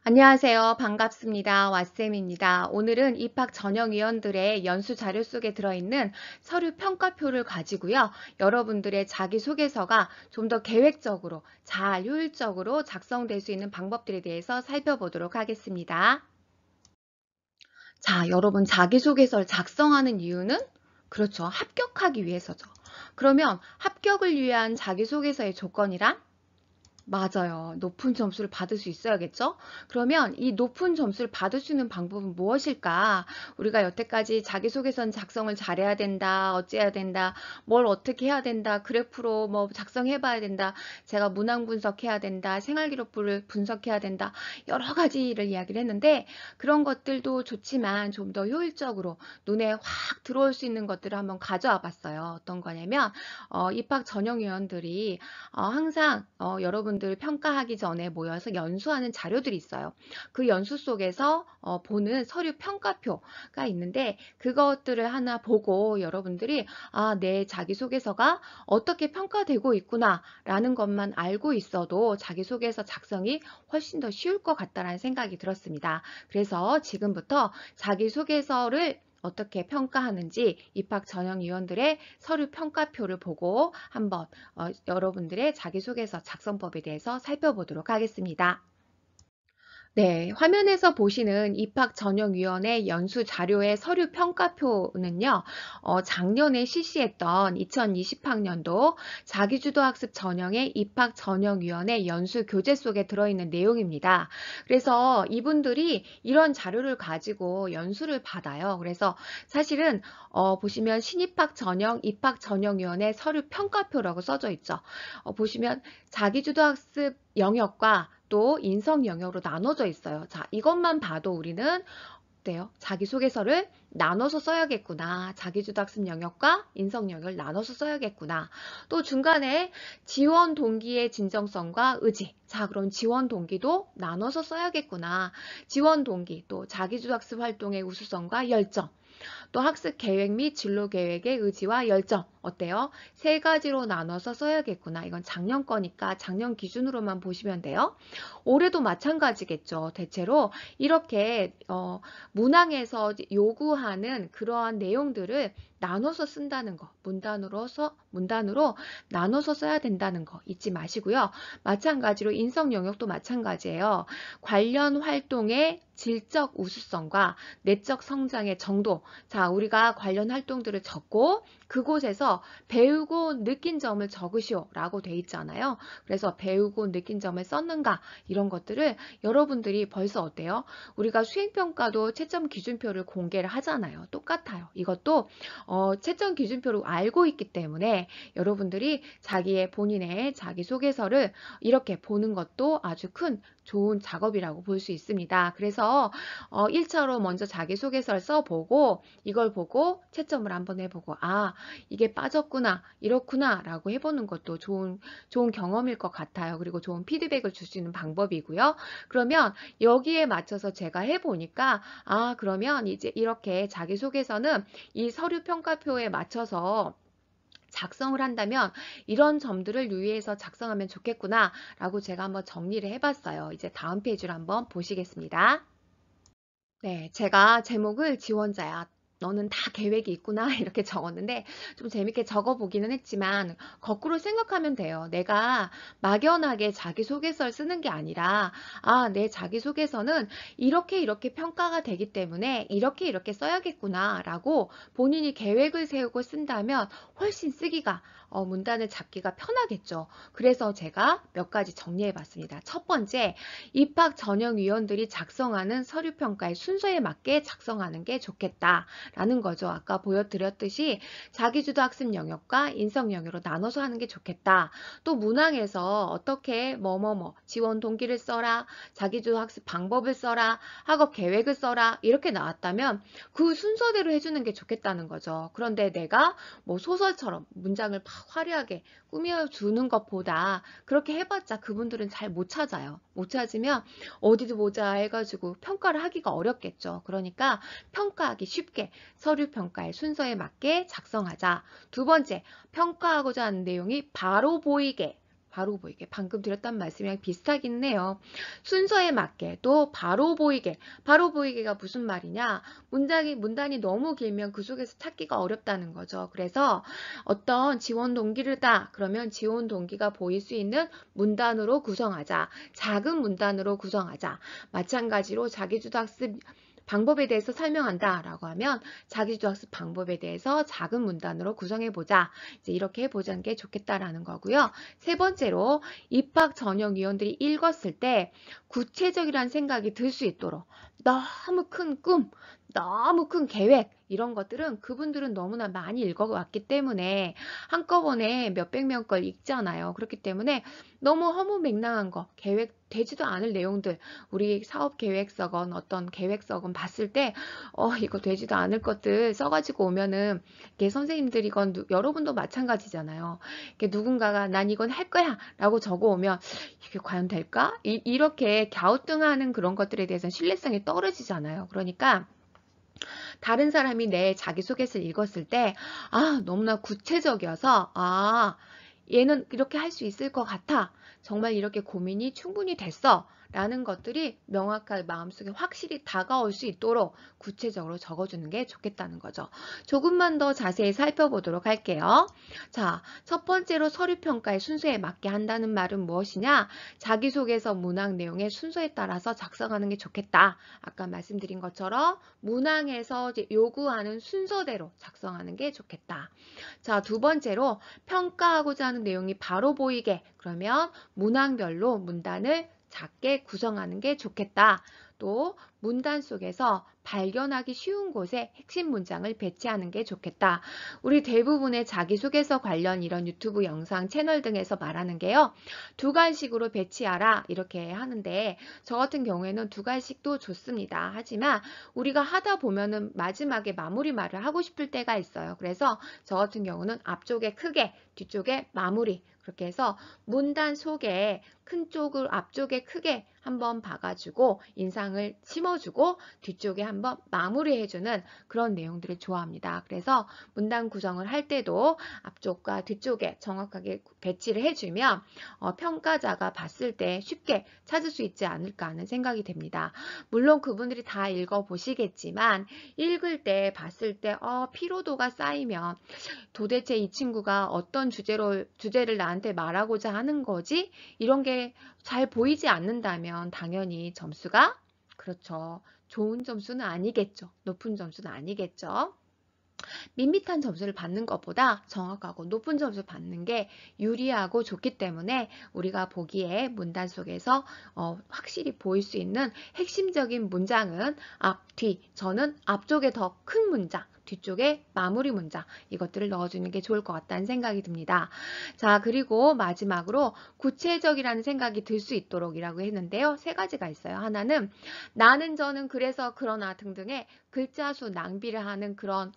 안녕하세요. 반갑습니다. 왓쌤입니다. 오늘은 입학 전형위원들의 연수 자료 속에 들어있는 서류 평가표를 가지고요. 여러분들의 자기소개서가 좀 더 계획적으로, 잘 효율적으로 작성될 수 있는 방법들에 대해서 살펴보도록 하겠습니다. 자, 여러분 자기소개서를 작성하는 이유는? 그렇죠. 합격하기 위해서죠. 그러면 합격을 위한 자기소개서의 조건이란? 맞아요. 높은 점수를 받을 수 있어야겠죠? 그러면 이 높은 점수를 받을 수 있는 방법은 무엇일까? 우리가 여태까지 자기소개서 작성을 잘해야 된다, 어찌해야 된다, 뭘 어떻게 해야 된다, 그래프로 뭐 작성해 봐야 된다, 제가 문항 분석해야 된다, 생활기록부를 분석해야 된다, 여러 가지를 이야기를 했는데 그런 것들도 좋지만 좀 더 효율적으로 눈에 확 들어올 수 있는 것들을 한번 가져와 봤어요. 어떤 거냐면 입학 전형위원들이 항상 여러분들 평가하기 전에 모여서 연수하는 자료들이 있어요. 그 연수 속에서 보는 서류 평가표가 있는데 그것들을 하나 보고 여러분들이 내 자기소개서가 어떻게 평가되고 있구나 라는 것만 알고 있어도 자기소개서 작성이 훨씬 더 쉬울 것 같다라는 생각이 들었습니다. 그래서 지금부터 자기소개서를 어떻게 평가하는지 입학 전형위원들의 서류 평가표를 보고 한번 여러분들의 자기소개서 작성법에 대해서 살펴보도록 하겠습니다. 네, 화면에서 보시는 입학전형위원회 연수 자료의 서류 평가표는요, 작년에 실시했던 2020학년도 자기주도학습 전형의 입학전형위원회 연수 교재 속에 들어있는 내용입니다. 그래서 이분들이 이런 자료를 가지고 연수를 받아요. 그래서 사실은 보시면 신입학전형, 입학전형위원회 서류 평가표라고 써져 있죠. 보시면 자기주도학습 영역과 또 인성 영역으로 나눠져 있어요. 자, 이것만 봐도 우리는 어때요? 자기소개서를 나눠서 써야겠구나. 자기주도학습 영역과 인성 영역을 나눠서 써야겠구나. 또 중간에 지원 동기의 진정성과 의지. 자, 그럼 지원 동기도 나눠서 써야겠구나. 지원 동기, 또 자기주도학습 활동의 우수성과 열정. 또 학습 계획 및 진로 계획의 의지와 열정 어때요? 세 가지로 나눠서 써야겠구나. 이건 작년 거니까 작년 기준으로만 보시면 돼요. 올해도 마찬가지겠죠. 대체로 이렇게 문항에서 요구하는 그러한 내용들을 나눠서 쓴다는 거, 문단으로 나눠서 써야 된다는 거 잊지 마시고요. 마찬가지로 인성 영역도 마찬가지예요. 관련 활동의 질적 우수성과 내적 성장의 정도. 자, 우리가 관련 활동들을 적고 그곳에서 배우고 느낀 점을 적으시오 라고 돼 있잖아요. 그래서 배우고 느낀 점을 썼는가 이런 것들을 여러분들이 벌써 어때요? 우리가 수행평가도 채점 기준표를 공개를 하잖아요. 똑같아요. 이것도 채점 기준표를 알고 있기 때문에 여러분들이 자기의 본인의 자기소개서를 이렇게 보는 것도 아주 큰 좋은 작업이라고 볼 수 있습니다. 그래서 1차로 먼저 자기소개서를 써보고 이걸 보고 채점을 한번 해보고 이게 빠졌구나 이렇구나 라고 해보는 것도 좋은 경험일 것 같아요. 그리고 좋은 피드백을 줄 수 있는 방법이고요. 그러면 여기에 맞춰서 제가 해보니까 그러면 이제 이렇게 자기소개서는 이 서류 평가표에 맞춰서 작성을 한다면 이런 점들을 유의해서 작성하면 좋겠구나 라고 제가 한번 정리를 해봤어요. 이제 다음 페이지를 한번 보시겠습니다. 네, 제가 제목을 지원자야. 너는 다 계획이 있구나 이렇게 적었는데 좀 재밌게 적어보기는 했지만 거꾸로 생각하면 돼요. 내가 막연하게 자기소개서를 쓰는 게 아니라 내 자기소개서는 이렇게 평가가 되기 때문에 이렇게 써야겠구나 라고 본인이 계획을 세우고 쓴다면 훨씬 쓰기가 문단을 잡기가 편하겠죠. 그래서 제가 몇 가지 정리해 봤습니다. 첫 번째, 입학 전형위원들이 작성하는 서류평가의 순서에 맞게 작성하는 게 좋겠다라는 거죠. 아까 보여드렸듯이 자기주도 학습 영역과 인성 영역으로 나눠서 하는 게 좋겠다. 또 문항에서 어떻게 지원 동기를 써라, 자기주도 학습 방법을 써라, 학업 계획을 써라 이렇게 나왔다면 그 순서대로 해주는 게 좋겠다는 거죠. 그런데 내가 소설처럼 문장을 화려하게 꾸며주는 것보다 그렇게 해봤자 그분들은 잘 못 찾아요. 못 찾으면 어디도 보자 해가지고 평가를 하기가 어렵겠죠. 그러니까 평가하기 쉽게 서류 평가의 순서에 맞게 작성하자. 두 번째, 평가하고자 하는 내용이 바로 보이게 바로 보이게. 방금 드렸던 말씀이랑 비슷하긴 해요. 순서에 맞게 또 바로 보이게. 바로 보이게가 무슨 말이냐? 문단이 너무 길면 그 속에서 찾기가 어렵다는 거죠. 그래서 어떤 지원 동기를다 그러면 지원 동기가 보일 수 있는 문단으로 구성하자. 작은 문단으로 구성하자. 마찬가지로 자기주도학습 방법에 대해서 설명한다 라고 하면 자기주도학습 방법에 대해서 작은 문단으로 구성해보자. 이제 이렇게 해보자는 게 좋겠다라는 거고요. 세 번째로 입학 전형위원들이 읽었을 때 구체적이라는 생각이 들 수 있도록 너무 큰 꿈, 너무 큰 계획 이런 것들은 그분들은 너무나 많이 읽어왔기 때문에 한꺼번에 몇백 명 걸 읽잖아요. 그렇기 때문에 너무 허무맹랑한 거, 계획되지도 않을 내용들, 우리 사업계획서건 어떤 계획서건 봤을 때 이거 되지도 않을 것들 써가지고 오면은 이게 선생님들이건 여러분도 마찬가지잖아요. 이게 누군가가 난 이건 할 거야 라고 적어오면 이게 과연 될까? 이렇게 갸우뚱하는 그런 것들에 대해서는 신뢰성이 떨어지잖아요. 그러니까 다른 사람이 내 자기소개서를 읽었을 때, 너무나 구체적이어서, 얘는 이렇게 할 수 있을 것 같아. 정말 이렇게 고민이 충분히 됐어. 라는 것들이 명확하게 마음속에 확실히 다가올 수 있도록 구체적으로 적어주는 게 좋겠다는 거죠. 조금만 더 자세히 살펴보도록 할게요. 자, 첫 번째로 서류평가의 순서에 맞게 한다는 말은 무엇이냐? 자기소개서 문항 내용의 순서에 따라서 작성하는 게 좋겠다. 아까 말씀드린 것처럼 문항에서 이제 요구하는 순서대로 작성하는 게 좋겠다. 자, 두 번째로 평가하고자 하는 내용이 바로 보이게 그러면 문항별로 문단을 작게 구성하는 게 좋겠다. 또 문단 속에서 발견하기 쉬운 곳에 핵심 문장을 배치하는 게 좋겠다. 우리 대부분의 자기소개서 관련 이런 유튜브 영상 채널 등에서 말하는 게요. 두 갈식으로 배치하라 이렇게 하는데 저 같은 경우에는 두 갈식도 좋습니다. 하지만 우리가 하다 보면은 마지막에 마무리 말을 하고 싶을 때가 있어요. 그래서 저 같은 경우는 앞쪽에 크게 뒤쪽에 마무리 그렇게 해서 문단 속에 큰 쪽을 앞쪽에 크게 한번 박아주고 인상을 심어주고 뒤쪽에 한번 마무리해주는 그런 내용들을 좋아합니다. 그래서 문단 구성을 할 때도 앞쪽과 뒤쪽에 정확하게 배치를 해주면 평가자가 봤을 때 쉽게 찾을 수 있지 않을까 하는 생각이 됩니다. 물론 그분들이 다 읽어보시겠지만 읽을 때 봤을 때 피로도가 쌓이면 도대체 이 친구가 어떤 주제를 나한테 말하고자 하는 거지? 이런 게 잘 보이지 않는다면 당연히 점수가 그렇죠. 좋은 점수는 아니겠죠. 높은 점수는 아니겠죠. 밋밋한 점수를 받는 것보다 정확하고 높은 점수를 받는 게 유리하고 좋기 때문에 우리가 보기에 문단 속에서 확실히 보일 수 있는 핵심적인 문장은 앞, 뒤. 저는 앞쪽에 더 큰 문장. 뒤쪽에 마무리 문장 이것들을 넣어주는 게 좋을 것 같다는 생각이 듭니다. 자, 그리고 마지막으로 구체적이라는 생각이 들 수 있도록 이라고 했는데요. 세 가지가 있어요. 하나는 나는 저는 그래서 그러나 등등의 글자 수 낭비를 하는 그런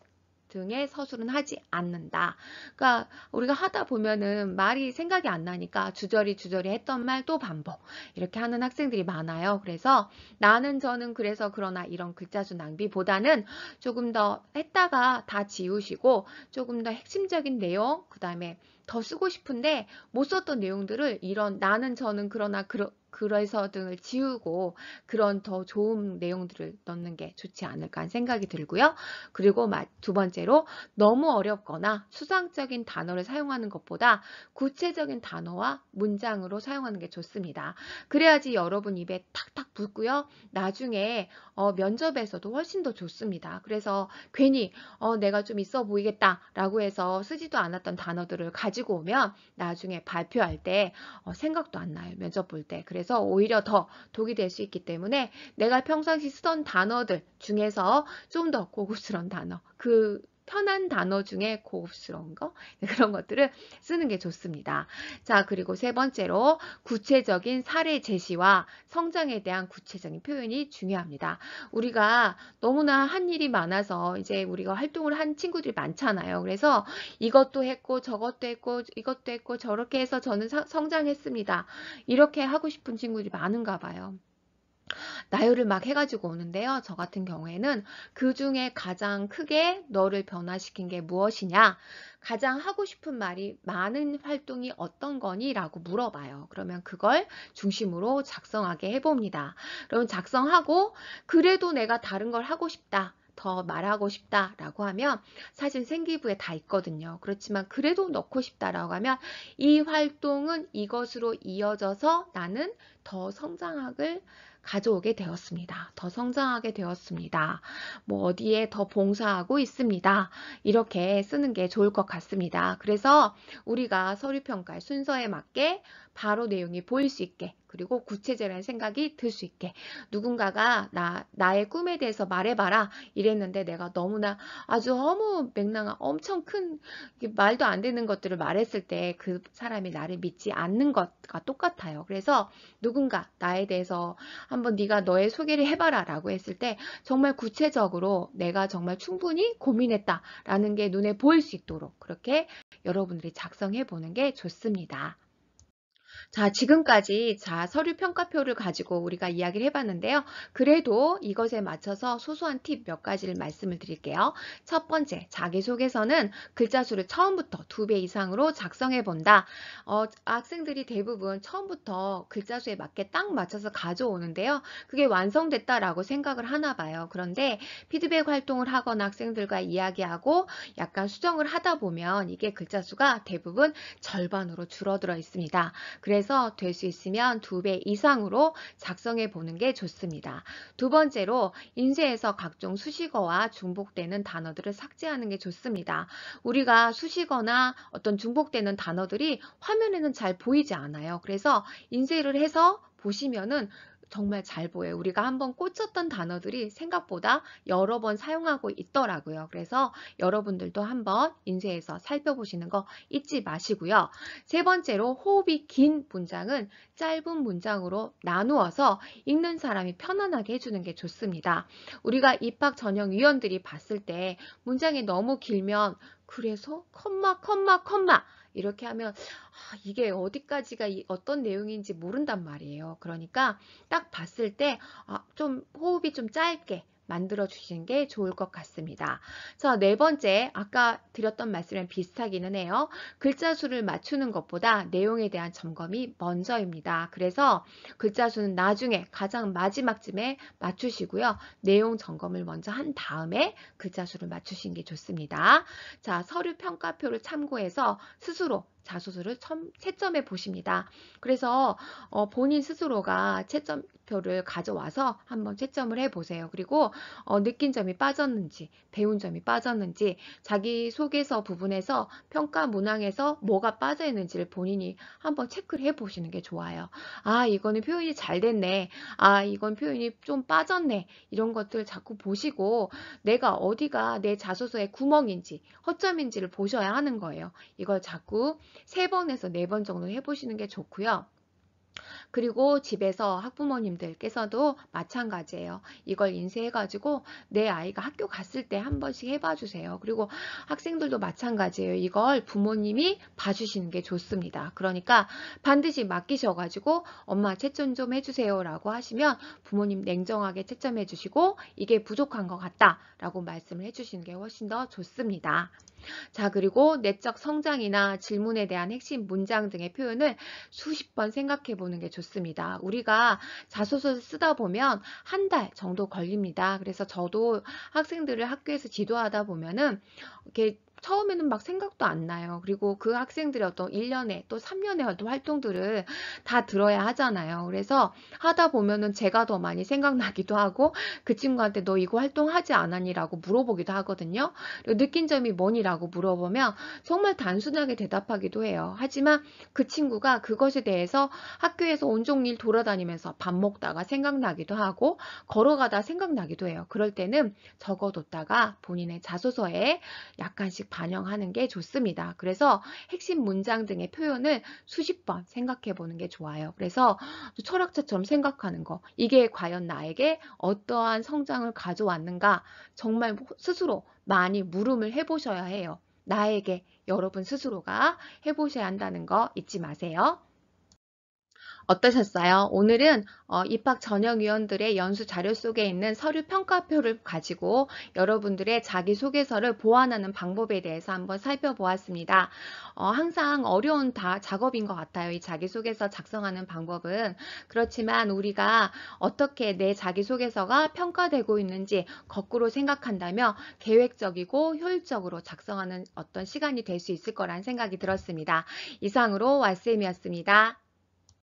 등의 서술은 하지 않는다. 그러니까 우리가 하다 보면은 말이 생각이 안 나니까 주저리 했던 말 또 반복 이렇게 하는 학생들이 많아요. 그래서 나는 저는 그래서 그러나 이런 글자수 낭비보다는 조금 더 했다가 다 지우시고 조금 더 핵심적인 내용 그 다음에 더 쓰고 싶은데 못 썼던 내용들을 이런 나는 저는 그러나 그래서 등을 지우고 그런 더 좋은 내용들을 넣는 게 좋지 않을까 하는 생각이 들고요. 그리고 두 번째로 너무 어렵거나 수상적인 단어를 사용하는 것보다 구체적인 단어와 문장으로 사용하는 게 좋습니다. 그래야지 여러분 입에 탁탁 붙고요. 나중에 면접에서도 훨씬 더 좋습니다. 그래서 괜히 내가 좀 있어 보이겠다 라고 해서 쓰지도 않았던 단어들을 가지고 오면 나중에 발표할 때 생각도 안 나요. 면접 볼 때. 그래서 오히려 더 독이 될 수 있기 때문에 내가 평상시 쓰던 단어들 중에서 좀 더 고급스러운 단어, 그 편한 단어 중에 고급스러운 거 그런 것들을 쓰는 게 좋습니다. 자, 그리고 세 번째로 구체적인 사례 제시와 성장에 대한 구체적인 표현이 중요합니다. 우리가 너무나 한 일이 많아서 이제 우리가 활동을 한 친구들이 많잖아요. 그래서 이것도 했고 저것도 했고 이것도 했고 저렇게 해서 저는 성장했습니다. 이렇게 하고 싶은 친구들이 많은가 봐요. 나열을 막 해가지고 오는데요. 저 같은 경우에는 그 중에 가장 크게 너를 변화시킨 게 무엇이냐? 가장 하고 싶은 말이 많은 활동이 어떤 거니? 라고 물어봐요. 그러면 그걸 중심으로 작성하게 해봅니다. 그러면 작성하고 그래도 내가 다른 걸 하고 싶다. 더 말하고 싶다라고 하면 사실 생기부에 다 있거든요. 그렇지만 그래도 넣고 싶다라고 하면 이 활동은 이것으로 이어져서 나는 더 성장학을 가져오게 되었습니다. 더 성장하게 되었습니다. 뭐 어디에 더 봉사하고 있습니다. 이렇게 쓰는 게 좋을 것 같습니다. 그래서 우리가 서류평가의 순서에 맞게 바로 내용이 보일 수 있게 그리고 구체적인 생각이 들 수 있게 누군가가 나의 꿈에 대해서 말해봐라 이랬는데 내가 너무나 아주 너무 맹랑한 엄청 큰 말도 안 되는 것들을 말했을 때 그 사람이 나를 믿지 않는 것과 똑같아요. 그래서 누군가 나에 대해서 한번 네가 너의 소개를 해봐라 라고 했을 때 정말 구체적으로 내가 정말 충분히 고민했다라는 게 눈에 보일 수 있도록 그렇게 여러분들이 작성해 보는 게 좋습니다. 자, 지금까지 서류 평가표를 가지고 우리가 이야기를 해봤는데요. 그래도 이것에 맞춰서 소소한 팁 몇 가지를 말씀을 드릴게요. 첫 번째, 자기소개서는 글자 수를 처음부터 2배 이상으로 작성해 본다. 학생들이 대부분 처음부터 글자 수에 맞게 딱 맞춰서 가져오는데요. 그게 완성됐다라고 생각을 하나 봐요. 그런데 피드백 활동을 하거나 학생들과 이야기하고 약간 수정을 하다 보면 이게 글자 수가 대부분 절반으로 줄어들어 있습니다. 그래서 될 수 있으면 2배 이상으로 작성해 보는 게 좋습니다. 두 번째로 인쇄에서 각종 수식어와 중복되는 단어들을 삭제하는 게 좋습니다. 우리가 수식어나 어떤 중복되는 단어들이 화면에는 잘 보이지 않아요. 그래서 인쇄를 해서 보시면은 정말 잘 보여요. 우리가 한번 꽂혔던 단어들이 생각보다 여러 번 사용하고 있더라고요. 그래서 여러분들도 한번 인쇄해서 살펴보시는 거 잊지 마시고요. 세 번째로 호흡이 긴 문장은 짧은 문장으로 나누어서 읽는 사람이 편안하게 해주는 게 좋습니다. 우리가 입학 전형위원들이 봤을 때 문장이 너무 길면 그래서 컴마 이렇게 하면 이게 어디까지가 어떤 내용인지 모른단 말이에요. 그러니까 딱 봤을 때 좀 호흡이 좀 짧게 만들어 주시는 게 좋을 것 같습니다. 자, 네 번째, 아까 드렸던 말씀이랑 비슷하기는 해요. 글자 수를 맞추는 것보다 내용에 대한 점검이 먼저입니다. 그래서 글자 수는 나중에 가장 마지막쯤에 맞추시고요. 내용 점검을 먼저 한 다음에 글자 수를 맞추시는 게 좋습니다. 자, 서류 평가표를 참고해서 스스로 자소서를 채점해 보십니다. 그래서 본인 스스로가 채점표를 가져와서 한번 채점을 해보세요. 그리고 느낀 점이 빠졌는지, 배운 점이 빠졌는지, 자기소개서 부분에서 평가 문항에서 뭐가 빠져 있는지를 본인이 한번 체크를 해보시는 게 좋아요. 이거는 표현이 잘 됐네. 이건 표현이 좀 빠졌네. 이런 것들 자꾸 보시고 내가 어디가 내 자소서의 구멍인지, 허점인지를 보셔야 하는 거예요. 이걸 자꾸 3번에서 4번 정도 해보시는 게 좋고요. 그리고 집에서 학부모님들께서도 마찬가지예요. 이걸 인쇄해가지고 내 아이가 학교 갔을 때 한 번씩 해봐 주세요. 그리고 학생들도 마찬가지예요. 이걸 부모님이 봐주시는 게 좋습니다. 그러니까 반드시 맡기셔가지고 엄마 채점 좀 해주세요 라고 하시면 부모님 냉정하게 채점해 주시고 이게 부족한 것 같다 라고 말씀을 해주시는 게 훨씬 더 좋습니다. 자, 그리고 내적 성장이나 질문에 대한 핵심 문장 등의 표현을 수십 번 생각해 보는 게 좋습니다. 우리가 자소서를 쓰다 보면 한 달 정도 걸립니다. 그래서 저도 학생들을 학교에서 지도하다 보면은 이렇게 처음에는 막 생각도 안 나요. 그리고 그 학생들의 어떤 1년에 또 3년의 어떤 활동들을 다 들어야 하잖아요. 그래서 하다 보면은 제가 더 많이 생각나기도 하고 그 친구한테 너 이거 활동하지 않았니? 라고 물어보기도 하거든요. 그리고 느낀 점이 뭐니라고 물어보면 정말 단순하게 대답하기도 해요. 하지만 그 친구가 그것에 대해서 학교에서 온종일 돌아다니면서 밥 먹다가 생각나기도 하고 걸어가다 생각나기도 해요. 그럴 때는 적어뒀다가 본인의 자소서에 약간씩 반영하는 게 좋습니다. 그래서 핵심 문장 등의 표현을 수십 번 생각해 보는 게 좋아요. 그래서 철학자처럼 생각하는 거, 이게 과연 나에게 어떠한 성장을 가져왔는가 정말 스스로 많이 물음을 해보셔야 해요. 나에게 여러분 스스로가 해보셔야 한다는 거 잊지 마세요. 어떠셨어요? 오늘은 입학 전형위원들의 연수 자료 속에 있는 서류 평가표를 가지고 여러분들의 자기소개서를 보완하는 방법에 대해서 한번 살펴보았습니다. 항상 어려운 작업인 것 같아요. 이 자기소개서 작성하는 방법은. 그렇지만 우리가 어떻게 내 자기소개서가 평가되고 있는지 거꾸로 생각한다면 계획적이고 효율적으로 작성하는 어떤 시간이 될 수 있을 거란 생각이 들었습니다. 이상으로 왓쌤이었습니다.